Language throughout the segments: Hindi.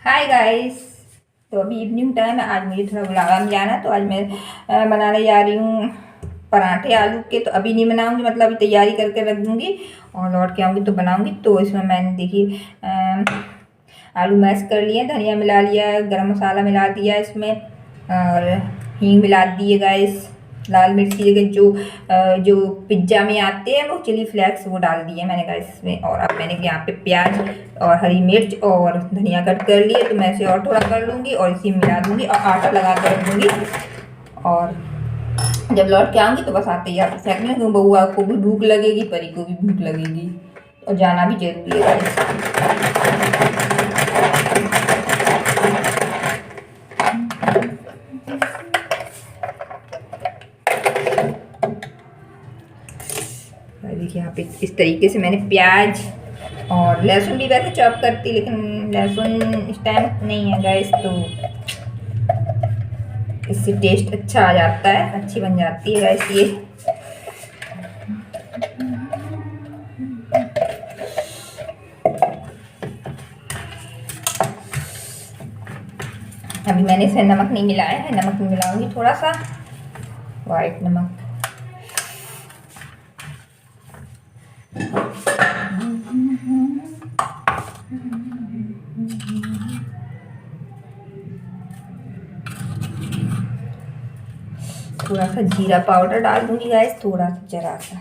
Hi guys. तो अभी इवनिंग टाइम है। आज मुझे थोड़ा बुलावा में जाना, तो आज मैं बनाने जा रही हूँ पराठे आलू के। तो अभी नहीं बनाऊंगी, मतलब अभी तैयारी करके रख दूंगी और लौट के आऊँगी तो बनाऊंगी। तो इसमें मैंने देखिए आलू मैश कर लिए, धनिया मिला लिया, गरम मसाला मिला दिया इसमें, और हींग मिला दी है गाइस। लाल मिर्च की जगह जो पिज्ज़ा में आते हैं वो चिली फ्लेक्स वो डाल दिए मैंने गाइस इसमें। और अब मैंने यहाँ पे प्याज और हरी मिर्च और धनिया कट कर लिए, तो मैं इसे और थोड़ा कर लूँगी और इसी में मिला दूँगी और आटा लगा कर रख दूँगी। और जब लौट के आऊँगी तो बस आते ही आप सेक में, बउआ को भी भूख लगेगी, परी को भी भूख लगेगी और जाना भी जरूरी है गाइस। देखिए यहाँ पे इस तरीके से मैंने प्याज और लहसुन भी वैसे चॉप करती, लेकिन लहसुन इस टाइम नहीं है गाइस, तो इससे टेस्ट अच्छा आ जाता है, अच्छी बन जाती है गाइस ये। अभी मैंने इसमें नमक नहीं मिलाया है, नमक मिलाऊंगी थोड़ा सा, वाइट नमक। थोड़ा सा जीरा पाउडर डाल दूंगी गाइस, थोड़ा सा जरा सा।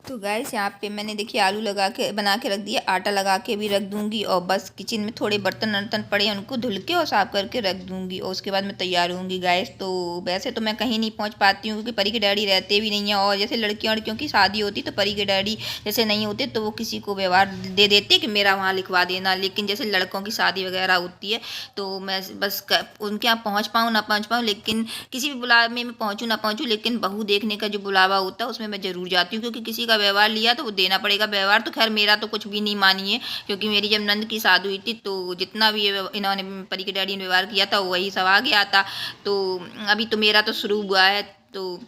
तो गैस यहाँ पे मैंने देखिए आलू लगा के बना के रख दिया, आटा लगा के भी रख दूंगी, और बस किचन में थोड़े बर्तन वर्तन पड़े हैं उनको धुल के और साफ करके रख दूंगी, और उसके बाद मैं तैयार होंगी गैस। तो वैसे तो मैं कहीं नहीं पहुँच पाती हूँ क्योंकि परी के डैडी रहते भी नहीं हैं, और जैसे लड़कियों की शादी होती तो परी के डैडी जैसे नहीं होते तो वो किसी को व्यवहार दे देते कि मेरा वहाँ लिखवा देना, लेकिन जैसे लड़कों की शादी वगैरह होती है तो मैं बस उनके यहाँ पहुँच पाऊँ ना पहुँच पाऊँ, लेकिन किसी भी बुलावे में पहुँचूँ ना पहुँचूँ, लेकिन बहू देखने का जो बुलावा होता है उसमें मैं ज़रूर जाती हूँ, क्योंकि किसी का व्यवहार लिया तो वो देना पड़ेगा। व्यवहार तो खैर मेरा तो कुछ भी नहीं मानिए, क्योंकि मेरी जब नंद की शादी हुई थी तो जितना भी इन्होंने परी के डैडी ने व्यवहार किया था वही सब आ गया था। तो अभी तो मेरा तो शुरू हुआ है, तो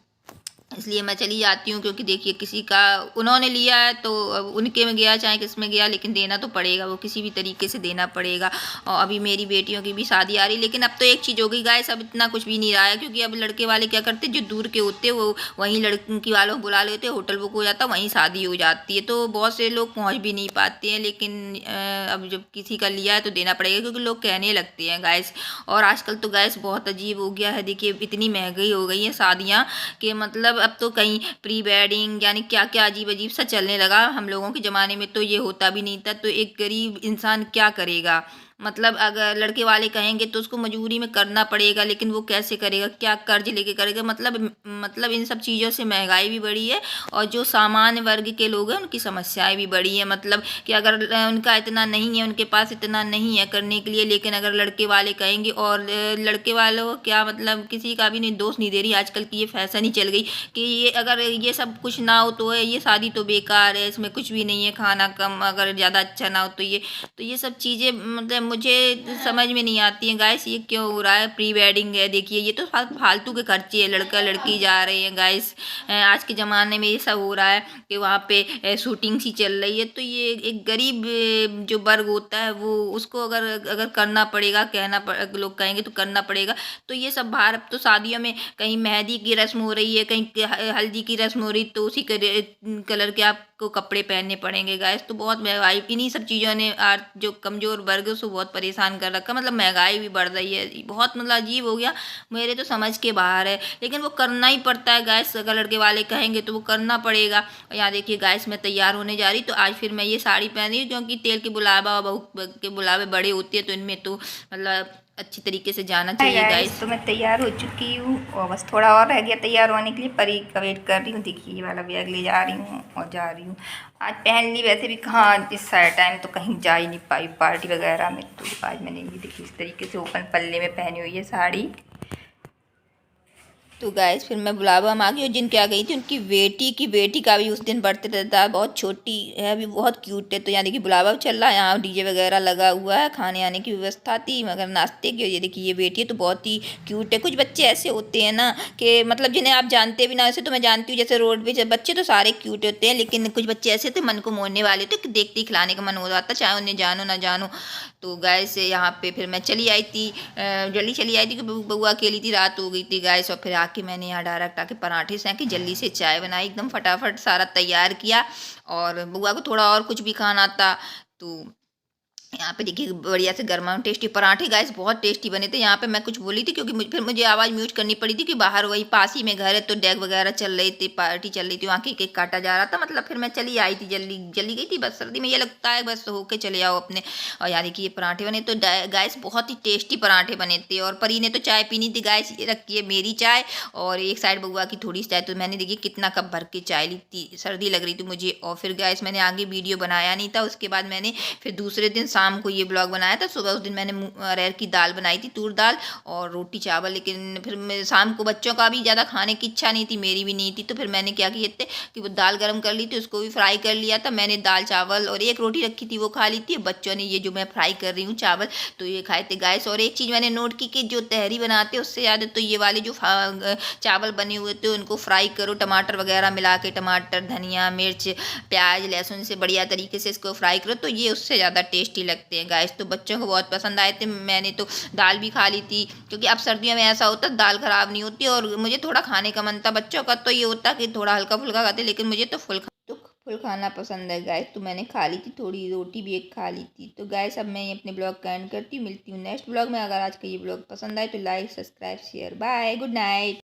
इसलिए मैं चली जाती हूँ, क्योंकि देखिए किसी का उन्होंने लिया है तो उनके में गया चाहे किस में गया, लेकिन देना तो पड़ेगा, वो किसी भी तरीके से देना पड़ेगा। और अभी मेरी बेटियों की भी शादी आ रही, लेकिन अब तो एक चीज़ हो गई गाइस, अब इतना कुछ भी नहीं रहा है, क्योंकि अब लड़के वाले क्या करते जो दूर के होते वो वहीं लड़की वालों को बुला लेते, होटल बुक हो जाता, वहीं शादी हो जाती है, तो बहुत से लोग पहुँच भी नहीं पाते हैं। लेकिन अब जब किसी का लिया है तो देना पड़ेगा, क्योंकि लोग कहने लगते हैं गाइस। और आजकल तो गैस बहुत अजीब हो गया है, देखिए इतनी महंगाई हो गई है शादियाँ कि मतलब अब तो कहीं प्री वेडिंग यानी क्या क्या अजीब अजीब सा चलने लगा। हम लोगों के ज़माने में तो ये होता भी नहीं था, तो एक गरीब इंसान क्या करेगा। मतलब अगर लड़के वाले कहेंगे तो उसको मजबूरी में करना पड़ेगा, लेकिन वो कैसे करेगा, क्या कर्ज लेके करेगा। मतलब इन सब चीज़ों से महंगाई भी बढ़ी है, और जो सामान्य वर्ग के लोग हैं उनकी समस्याएं भी बढ़ी हैं। मतलब कि अगर उनका इतना नहीं है, उनके पास इतना नहीं है करने के लिए, लेकिन अगर लड़के वाले कहेंगे, और लड़के वालों को क्या मतलब किसी का भी नहीं दोष नहीं दे रही, आजकल की ये फैशन ही चल गई कि ये अगर ये सब कुछ ना हो तो ये शादी तो बेकार है, इसमें कुछ भी नहीं है, खाना कम अगर ज़्यादा अच्छा ना हो तो ये सब चीज़ें मतलब मुझे समझ में नहीं आती हैं गाइस, ये क्यों हो रहा है। प्री वेडिंग है, देखिए ये तो फालतू के खर्चे है, लड़का लड़की जा रहे हैं गाइस। आज के ज़माने में ये सब हो रहा है कि वहाँ पे शूटिंग सी चल रही है, तो ये एक गरीब जो वर्ग होता है वो उसको अगर अगर करना पड़ेगा, लोग कहेंगे तो करना पड़ेगा। तो ये सब बाहर अब तो शादियों में कहीं मेहंदी की रस्म हो रही है, कहीं हल्दी की रस्म हो रही, तो उसी कलर के आपको कपड़े पहनने पड़ेंगे गाइस। तो बहुत महंगाई इन्हीं सब चीज़ों ने जो कमज़ोर वर्ग है उसको बहुत परेशान कर रखा, मतलब महंगाई भी बढ़ रही है, बहुत मतलब अजीब हो गया, मेरे तो समझ के बाहर है, लेकिन वो करना ही पड़ता है गैस। अगर लड़के वाले कहेंगे तो वो करना पड़ेगा। और यहाँ देखिए गैस मैं तैयार होने जा रही, तो आज फिर मैं ये साड़ी पहन रही हूँ, क्योंकि तेल के बुलावा और बहू के बुलावे बड़े होते हैं, तो इनमें तो मतलब अच्छी तरीके से जाना चाहिए गाइस। तो मैं तैयार हो चुकी हूँ और बस थोड़ा और रह गया तैयार होने के लिए, परी का वेट कर रही हूँ। देखिए ये वाला बैग ले जा रही हूँ और जा रही हूँ। आज पहन ली, वैसे भी कहाँ इस सारे टाइम तो कहीं जा ही नहीं पाई पार्टी वगैरह में, तो आज मैंने ये देखिए इस तरीके से ओपन पल्ले में पहनी हुई है साड़ी। तो गाइस फिर मैं बुलावा हम आ गई, और जिन क्या गई थी उनकी बेटी का भी उस दिन बर्थडे था। बहुत छोटी है अभी, बहुत क्यूट है। तो यहाँ देखिए बुलावा चल रहा है, यहाँ डीजे वगैरह लगा हुआ है, खाने आने की व्यवस्था थी मगर नाश्ते की। ये देखिए ये बेटी है तो बहुत ही क्यूट है। कुछ बच्चे ऐसे होते हैं ना कि मतलब जिन्हें आप जानते भी ना, वैसे तो मैं जानती हूँ जैसे रोड पे बच्चे तो सारे क्यूट होते हैं, लेकिन कुछ बच्चे ऐसे थे मन को मोहने वाले थे कि देखते ही खिलाने का मन हो जाता, चाहे उन्हें जानो ना जानो। तो गाइस यहाँ पे फिर मैं चली आई थी, जल्दी चली आई थी कि बउआ अकेली थी, रात हो गई थी गाइस। और फिर आके मैंने यहाँ डायरेक्ट आके पराठे सेंके, जल्दी से चाय बनाई, एकदम फटाफट सारा तैयार किया। और बउआ को थोड़ा और कुछ भी खाना था। तो यहाँ पे देखिए बढ़िया से गर्मा टेस्टी पराठे गाइस बहुत टेस्टी बने थे। यहाँ पे मैं कुछ बोली थी क्योंकि फिर मुझे आवाज़ म्यूट करनी पड़ी थी कि बाहर वही पास ही में घर है, तो डेग वगैरह चल रही थी, पार्टी चल रही थी, वहाँ केक काटा जा रहा था। मतलब फिर मैं चली आई थी, जल्दी जल्दी गई थी, बस सर्दी में ये लगता है बस होके चले आओ अपने। और यहाँ देखिए ये पराठे बने तो गाइस बहुत ही टेस्टी पराठे बने थे। और परी ने तो चाय पीनी थी गाइस, ये रखी है मेरी चाय और एक साइड बउआ की थोड़ी सी चाय। तो मैंने देखिए कितना कप भर के चाय ली थी, सर्दी लग रही थी मुझे। और फिर गाइस मैंने आगे वीडियो बनाया नहीं था, उसके बाद मैंने फिर दूसरे दिन शाम को ये ब्लॉग बनाया था। सुबह उस दिन मैंने अरहर की दाल बनाई थी, तूर दाल और रोटी चावल। लेकिन फिर मैं शाम को बच्चों का भी ज़्यादा खाने की इच्छा नहीं थी, मेरी भी नहीं थी। तो फिर मैंने क्या किए थे कि वो दाल गर्म कर ली थी, उसको भी फ्राई कर लिया था मैंने। दाल चावल और एक रोटी रखी थी वो खा ली थी। बच्चों ने ये जो मैं फ्राई कर रही हूँ चावल, तो ये खाए थे गाइस। और एक चीज़ मैंने नोट की कि जो तहरी बनाते हैं उससे ज़्यादा तो ये वाले जो चावल बने हुए थे उनको फ्राई करो, टमाटर वगैरह मिला के, टमाटर धनिया मिर्च प्याज लहसुन से बढ़िया तरीके से इसको फ्राई करो, तो ये उससे ज़्यादा टेस्टी लगते हैं गाइस। तो बच्चों को बहुत पसंद आए थे। मैंने तो दाल भी खा ली थी क्योंकि अब सर्दियों में ऐसा होता है दाल खराब नहीं होती, और मुझे थोड़ा खाने का मन था। बच्चों का तो ये होता कि थोड़ा हल्का फुल्का खाते, लेकिन मुझे तो फुल खाना पसंद है गाइस। तो मैंने खा ली थी, थोड़ी रोटी भी एक खा ली थी। तो गाइस अब मैं अपने ब्लॉग का एंड करती हूँ, मिलती हूँ नेक्स्ट ब्लॉग में। अगर आज का ये ब्लॉग पसंद आए तो like subscribe share, bye, good night.